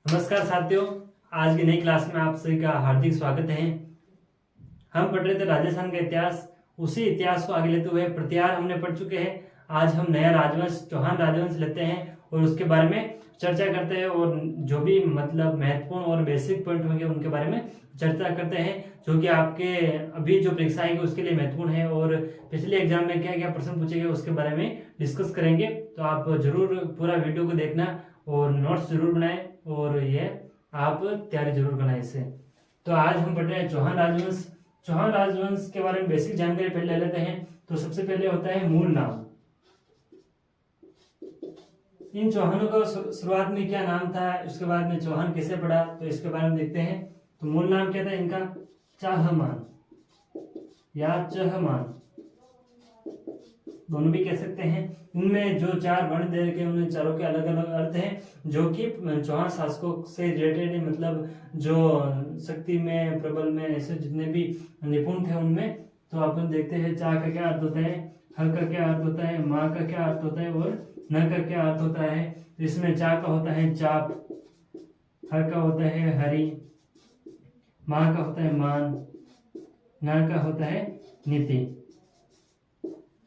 नमस्कार साथियों। आज की नई क्लास में आप सभी का हार्दिक स्वागत है। हम पढ़ रहे थे राजस्थान का इतिहास। उसी इतिहास को आगे लेते हुए प्रतिहार हमने पढ़ चुके हैं। आज हम नया राजवंश चौहान राजवंश लेते हैं और उसके बारे में चर्चा करते हैं और जो भी मतलब महत्वपूर्ण और बेसिक पॉइंट होंगे उनके बारे में चर्चा करते हैं, जो कि आपके अभी जो परीक्षा आएगी उसके लिए महत्वपूर्ण है और पिछले एग्जाम में क्या क्या प्रश्न पूछे गए उसके बारे में डिस्कस करेंगे। तो आप जरूर पूरा वीडियो को देखना और नोट्स जरूर बनाएं और ये आप तैयारी जरूर बनाएं इससे। तो आज हम पढ़ रहे हैं चौहान राजवंश। चौहान राजवंश के बारे में बेसिक जानकारी पहले ले लेते हैं। तो सबसे पहले होता है मूल नाम। इन चौहानों का शुरुआत में क्या नाम था, उसके बाद में चौहान कैसे पड़ा, तो इसके बारे में देखते हैं। तो मूल नाम क्या था इनका? चाहमान या चहमान, दोनों भी कह सकते हैं। इनमें जो चार वर्ण दे रखे हैं उन चारों के अलग अलग अर्थ हैं, जो कि चौहान शासकों से रिलेटेड है, मतलब जो शक्ति में प्रबल में ऐसे जितने भी निपुण थे उनमें। तो अपन देखते हैं चा का क्या अर्थ होता है, ह का क्या अर्थ होता है, माँ का क्या अर्थ होता है और न का क्या अर्थ होता है। तो इसमें चा का होता है चाप, ह का होता है हरि, माँ का होता है मान, न का होता है नीति।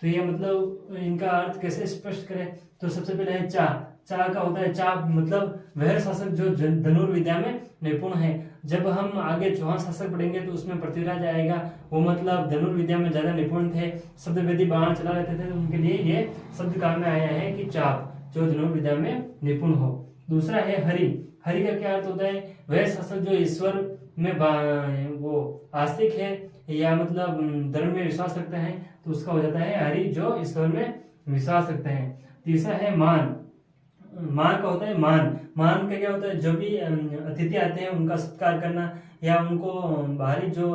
तो ये मतलब इनका अर्थ कैसे स्पष्ट करें? तो सबसे पहले है चा। चा का होता है चाप, मतलब वह शासक जो धनुर्विद्या में निपुण है। जब हम आगे चौहान शासक पढ़ेंगे तो उसमें पृथ्वीराज आएगा, वो मतलब धनुर्विद्या में ज्यादा निपुण थे, शब्द वेदी बाण चला लेते थे, तो उनके लिए ये शब्द काम में आया है कि चाप, जो धनुर्विद्या में निपुण हो। दूसरा है हरि। हरि का क्या अर्थ होता है? वह शासक जो ईश्वर में वो आस्तिक है या मतलब धर्म में विश्वास रखते हैं, तो उसका हो जाता है हरि, जो ईश्वर में विश्वास रखते हैं। तीसरा है मान। मान का होता है मान। मान का क्या होता है? जो भी अतिथि आते हैं उनका सत्कार करना, या उनको बाहरी जो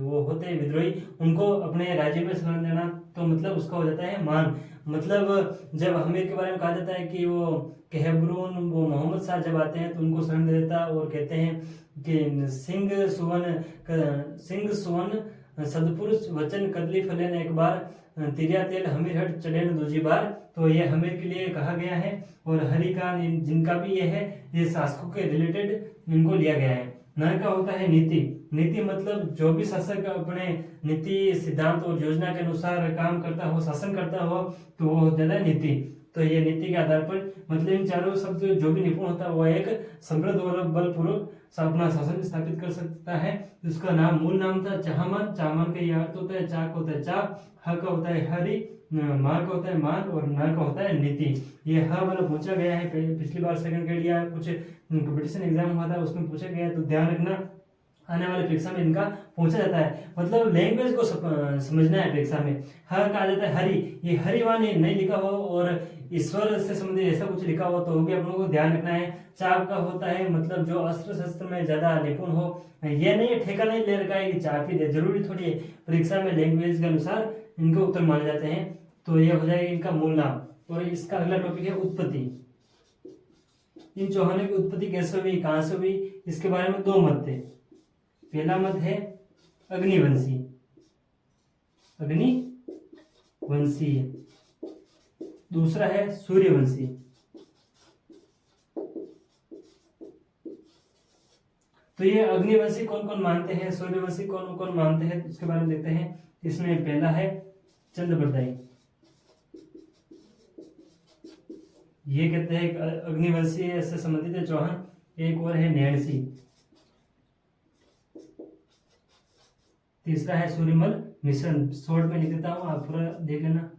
वो होते हैं विद्रोही, उनको अपने राज्य में शरण देना, तो मतलब उसका हो जाता है मान। मतलब जब हमीर के बारे में कहा जाता है कि वो कहबरून वो मोहम्मद शाह जब आते हैं तो उनको शरण दे देता और कहते हैं कि सिंह सुवन सदपुरुष वचन कदली फलेन एक बार, तिरिया तेल हमीर हट चढ़ेन दूजी बार। तो ये हमीर के लिए कहा गया है और हरि का जिनका भी ये है, ये शासकों के रिलेटेड इनको लिया गया है। न का होता है नीति। नीति मतलब जो भी शासक अपने नीति सिद्धांत और योजना के अनुसार काम करता हो, शासन करता हो, तो वो होता है नीति। तो ये नीति के आधार पर मतलब इन चारों शब्द जो भी निपुण होता है वो एक समृद्ध और बलपूर्वक अपना शासन स्थापित कर सकता है। उसका नाम मूल नाम था चाहमान। चाहमान का यह अर्थ होता है, चा का होता है चाप, ह का होता है हरि, माँ का होता है मान और न का होता है नीति। ये ह वाला पूछा गया है पिछली बार सेकंड ग्रेड या कुछ कंपटीशन एग्जाम हुआ था उसमें पूछा गया है, तो ध्यान रखना आने वाले परीक्षा में इनका पूछा जाता है। मतलब लैंग्वेज को समझना है परीक्षा में। ह कहा जाता है हरि, ये हरिवान नहीं लिखा हो और ईश्वर से संबंधित ऐसा कुछ लिखा हो तो भी आप लोगों को ध्यान रखना है। चाप का होता है मतलब जो अस्त्र शस्त्र में ज्यादा निपुण हो। ये नहीं ठेका नहीं ले रखा है कि चाप ही दे, जरूरी थोड़ी है, परीक्षा में लैंग्वेज के अनुसार इनको उत्तर माने जाते हैं। तो ये हो जाएगा इनका मूल नाम। और इसका अगला टॉपिक है उत्पत्ति। इन चौहानों की उत्पत्ति कैसे हुई, कहां से हुई, इसके बारे में दो मत थे। पहला मत है अग्निवंशी, अग्निवंशी। दूसरा है सूर्यवंशी। तो ये अग्निवंशी कौन कौन मानते हैं, सूर्यवंशी कौन कौन मानते हैं, इसके बारे में देखते हैं। इसमें पहला है चंद्रप्रदायी। ये कहते हैं अग्निवंशी से संबंधित है चौहान। एक और है नैणसी। तीसरा है सूर्यमल मिश्रण। शॉर्ट में लिख देता हूं, आप पूरा देख लेना।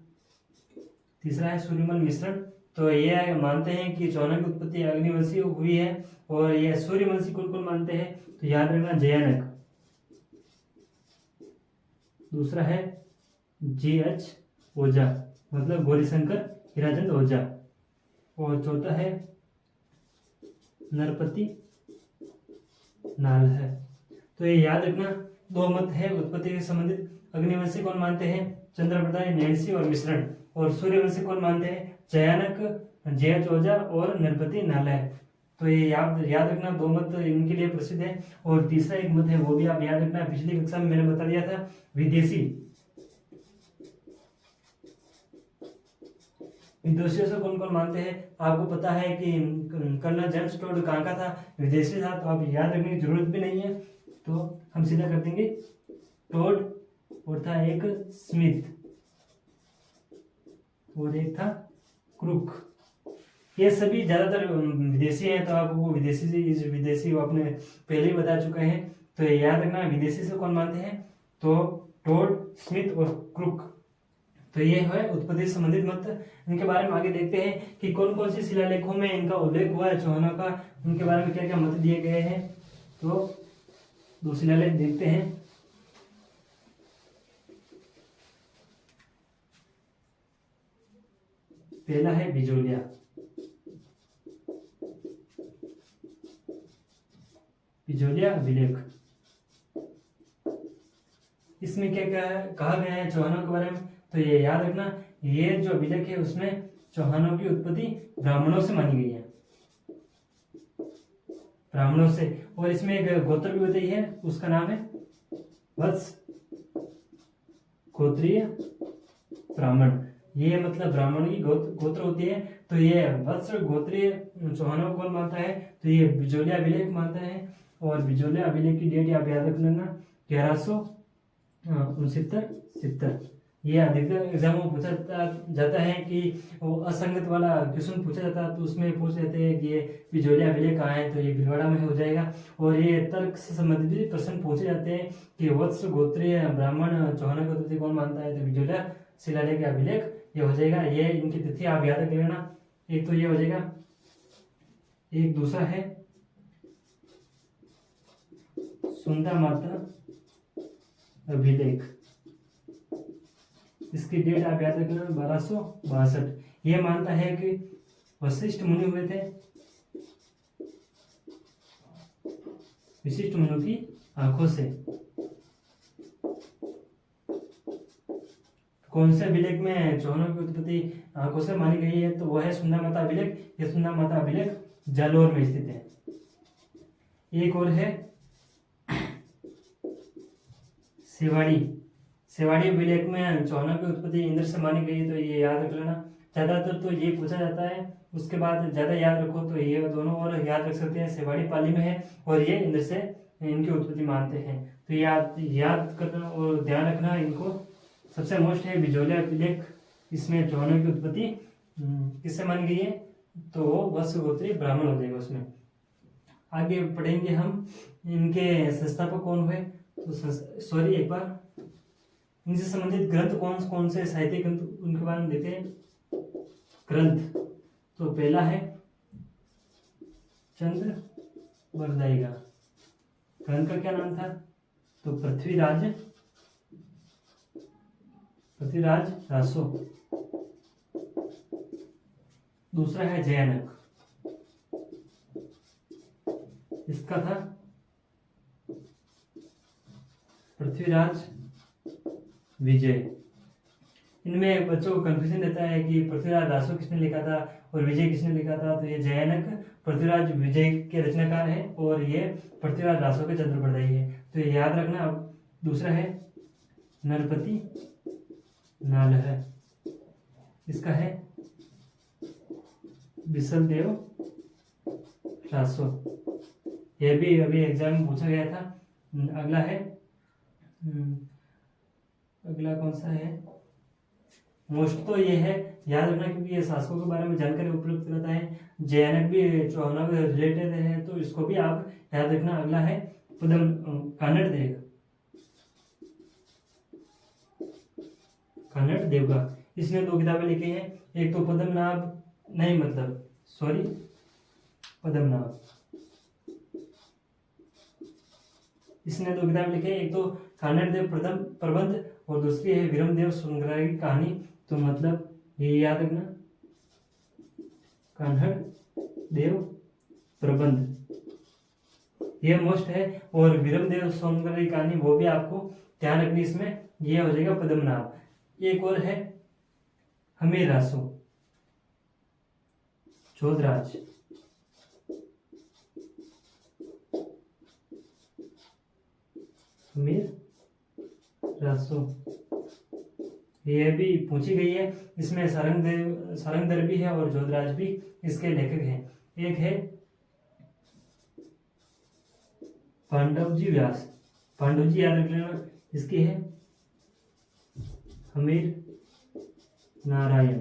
तीसरा है सूर्यमल मिश्रण। तो ये मानते हैं कि चौहान की उत्पत्ति अग्निवंशी हुई है। और ये सूर्यवंशी कौन कौन मानते हैं, तो याद रखना जयानक। दूसरा है G.H. ओझा, मतलब गौरीशंकर हीराचंद ओझा। और चौथा है नरपति नाल है। तो ये याद रखना, दो मत है उत्पत्ति से संबंधित। अग्निवंशी कौन मानते हैं, चंद्रप्रदाय, नैणसी और मिश्रण। और सूर्यवंशी कौन मानते हैं, जयानक, G.H. ओझा और नरपति नाल है। तो ये याद रखना, दो मत इनके लिए प्रसिद्ध है। और तीसरा एक मत है वो भी आप याद रखना, पिछली कक्षा में मैंने बता दिया था, विदेशी। विदेशियों से कौन कौन मानते हैं? आपको पता है कि कर्नल जेम्स टोड कहाँ का था? विदेशी था, तो आप याद रखने की जरूरत भी नहीं है, तो हम सीधा कर देंगे टोड, और था एक स्मिथ, और एक था क्रुक। ये सभी ज्यादातर विदेशी हैं, तो आपको विदेशी से विदेशी वो आपने पहले ही बता चुके हैं, तो ये याद रखना। विदेशी से कौन मानते हैं? तो टोड, स्मिथ और क्रुक। तो ये है उत्पत्ति से संबंधित मत। इनके बारे में आगे देखते हैं कि कौन कौन सी शिलालेखों में इनका उल्लेख हुआ है चौहानों का, उनके बारे में क्या क्या मत दिए गए हैं। तो दो शिलालेख देखते हैं। पहला है बिजोलिया। बिजोलिया अभिलेख, इसमें क्या क्या कहा गया है चौहानों के बारे में? तो ये याद रखना, ये जो अभिलेख है उसमें चौहानों की उत्पत्ति ब्राह्मणों से मानी गई है, ब्राह्मणों से। और इसमें एक गोत्र भी बताई है, उसका नाम है वत्स गोत्रीय ब्राह्मण। ये मतलब ब्राह्मण की गोत्र होती है। तो ये वत्स गोत्रीय चौहानों को कौन मानता है? तो ये बिजोलिया अभिलेख मानता है। और बिजोलिया अभिलेख की डेट आप याद रख लेना, 1169-70। ये अधिकतर एग्जामों में पूछा जाता है कि वो असंगत वाला क्वेश्चन पूछा जाता है, तो उसमें पूछ लेते हैं कि ये बिजोलिया अभिलेख कहाँ है, तो ये भीलवाड़ा में हो जाएगा। और ये तर्क से संबंधित प्रश्न पूछे जाते हैं कि वत्स गोत्रीय ब्राह्मण चौहानों की उत्पत्ति कौन मानता है? तो बिजोलिया शिलालेख अभिलेख ये हो जाएगा। ये इनकी तिथि आप याद रख लेना, एक तो ये हो जाएगा। एक दूसरा है सुंदा माता अभिलेख, इसकी डेट आप याद रखना 1262। ये मानता है कि वशिष्ठ मुनि हुए थे, विशिष्ट मुनि की आंखों से। कौन से अभिलेख में चौहानों की उत्पत्ति आंखों से मानी गई है? तो वह है सुंदा माता अभिलेख। ये सुंदा माता अभिलेख जालोर में स्थित है। एक और है सेवाड़ी। सेवाड़ी अभिलेख में चौहानों की उत्पत्ति इंद्र से मानी गई, तो ये याद रख लेना। ज्यादातर तो ये पूछा जाता है, उसके बाद ज्यादा याद रखो तो ये दोनों और याद रख सकते हैं। सेवाड़ी पाली में है और ये इंद्र से इनकी उत्पत्ति मानते हैं, तो याद करना और ध्यान रखना इनको। सबसे मोस्ट है बिजोलिया अभिलेख, इसमें चौहानों की उत्पत्ति किससे मानी गई है? तो वत्स गोत्रीय ब्राह्मण हो जाएगा उसमें। आगे पढ़ेंगे हम इनके संस्थापक कौन हुए। तो सॉरी, एक बार इनसे संबंधित ग्रंथ कौन कौन से साहित्यिक ग्रंथ उनके बारे में देखते हैं। ग्रंथ, तो पहला है चंद्र वरदाई का। ग्रंथ का क्या नाम था? तो पृथ्वीराज रासो। दूसरा है जयानक, इसका था पृथ्वीराज विजय। इनमें बच्चों को कंफ्यूजन रहता है कि पृथ्वीराज रासो किसने लिखा था और विजय किसने लिखा था। तो ये जयानक पृथ्वीराज विजय के रचनाकार है और ये पृथ्वीराज रासो के चंद्रप्रदायी है, तो ये याद रखना। अब दूसरा है नरपति नालह, इसका है बिसलदेव रासो। यह भी अभी एग्जाम में पूछा गया था। अगला है अगला कौन सा है? मोस्ट तो ये है, याद रखना क्योंकि ये शासकों के बारे में जानकारी उपलब्ध कराता है। जैनक भी चौहानों के रिलेटेड है, तो इसको भी आप याद रखना। अगला है पदम कानड़ देव, कानड़ देवगा। इसने दो किताबें लिखी हैं, एक तो पद्मनाभ नहीं मतलब सॉरी पद्मनाभ, इसने दो किताब लिखे, एक तो कानड़ देव प्रथम प्रबंध और दूसरी है विरमदेव सुंदराई की कहानी। तो मतलब ये याद रखना, कान्हड़ देव प्रबंध ये मोस्ट है, और विरमदेव सुंदराई की कहानी वो भी आपको ध्यान रखनी। इसमें ये हो जाएगा पद्मनाभ। एक और है हमीर रासो चौधराज, हमीर रासो ये भी पूछी गई है। इसमें सारंगधर भी है और जोधराज भी इसके लेखक हैं। एक है पांडवजी व्यास, पांडवजी याद रख लेना। इसकी है हमीर नारायण।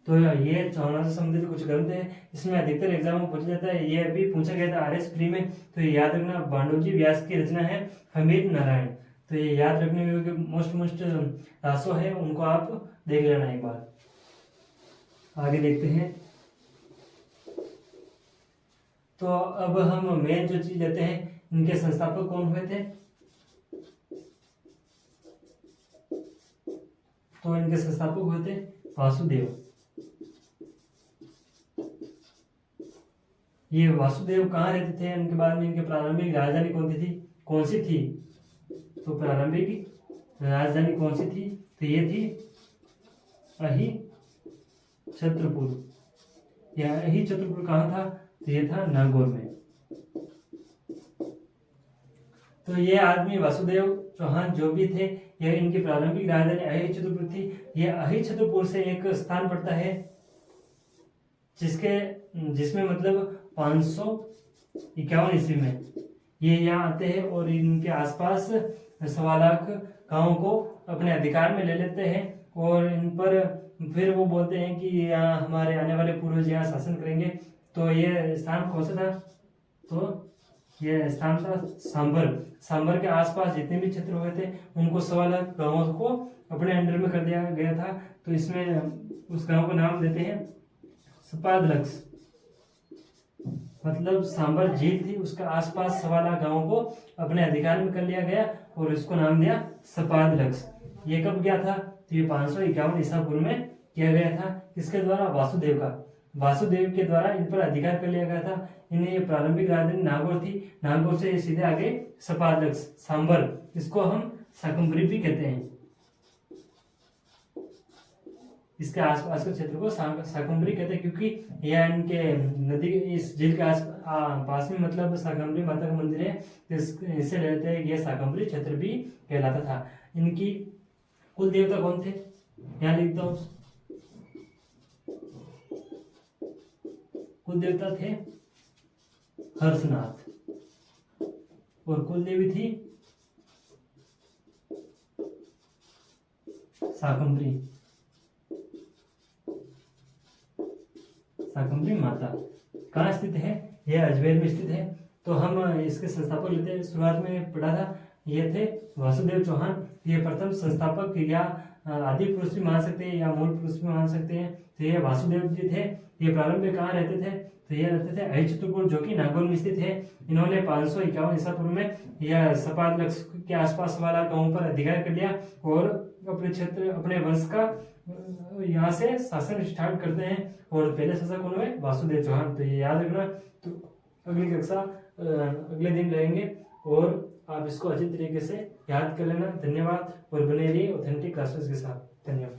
तो ये चौहान से संबंधित कुछ ग्रंथ है, इसमें अधिकतर एग्जाम में पूछा जाता है। ये भी पूछा गया था RS प्री में, तो ये याद रखना। पांडवजी व्यास की रचना है हमीर नारायण। तो ये याद रखने योग्य मोस्ट रासो है, उनको आप देख लेना एक बार। आगे देखते हैं। तो अब हम मेन जो चीज लेते हैं, इनके संस्थापक कौन हुए थे? तो इनके संस्थापक हुए थे वासुदेव। ये वासुदेव कहाँ रहते थे? इनके बाद में इनके प्रारंभिक राजधानी कौन सी थी? तो प्रारंभिक राजधानी कौन सी थी? तो ये थी अहि छत्रपुर। यह अहि छत्रपुर कहाँ था? तो ये था नागौर में। तो ये आदमी वासुदेव चौहान जो भी थे, यह इनकी प्रारंभिक राजधानी अहि छत्रपुर थी। यह अहि छत्रपुर से एक स्थान पड़ता है जिसमें मतलब 551 ईस्वी में ये यहाँ आते हैं और इनके आसपास 1.25 लाख गांवों को अपने अधिकार में ले लेते हैं और इन पर फिर वो बोलते हैं कि यहाँ हमारे आने वाले पूर्वज यहाँ शासन करेंगे। तो ये स्थान कौन सा था? तो ये स्थान था सांबर के आसपास जितने भी क्षेत्र हुए थे उनको 1.25 लाख गांवों को अपने अंडर में कर दिया गया था। तो इसमें उस गांव का नाम देते हैं सपादलक्स, मतलब सांबर झील थी उसके आसपास 1.25 लाख गांवों को अपने अधिकार में कर लिया गया और इसको नाम दिया सपादलक्स। ये कब गया था? तो ये 551 ईसा पूर्व में किया गया था। किसके द्वारा? वासुदेव के द्वारा इन पर अधिकार कर लिया गया था। इन्हें ये प्रारंभिक राजधानी नागौर थी। नागौर से सीधे आगे सपादलक्स सांबर, इसको हम शाकंभरी भी कहते हैं। इसके आसपास के क्षेत्र को शाकंभरी कहते हैं क्योंकि यह इनके नदी इस झील के पास में मतलब शाकंभरी माता का मंदिर है। इससे लेते हैं यह शाकंभरी क्षेत्र भी कहलाता था। इनकी कुल देवता कौन थे? यहाँ लिखता हूं। कुल देवता थे हर्षनाथ और कुल देवी थी शाकंभरी माता। कहाँ स्थित है? यह अजमेर में स्थित है। तो हम इसके संस्थापक लेते हैं। शुरुआत में पढ़ा था, ये थे वासुदेव चौहान। ये प्रथम संस्थापक या आदि पुरुष भी मान सकते हैं या मूल पुरुष भी मान सकते हैं। तो ये वासुदेव जी थे। ये प्रारंभ में कहाँ रहते थे? तो ये रहते थे अहि छत्रपुर जो कि नागौर में स्थित है। इन्होंने 551 ईसा पूर्व में यह सपादलक्स के आसपास वाला गांव पर अधिकार कर लिया और अपने क्षेत्र अपने वंश का यहाँ से शासन स्टार्ट करते हैं। और पहले शासक कौन हुए? वासुदेव चौहान। तो ये याद रखना। तो अगली कक्षा अगले दिन रहेंगे और आप इसको अच्छी तरीके से याद कर लेना। धन्यवाद और बने रहिए ऑथेंटिक क्लासेस के साथ। धन्यवाद।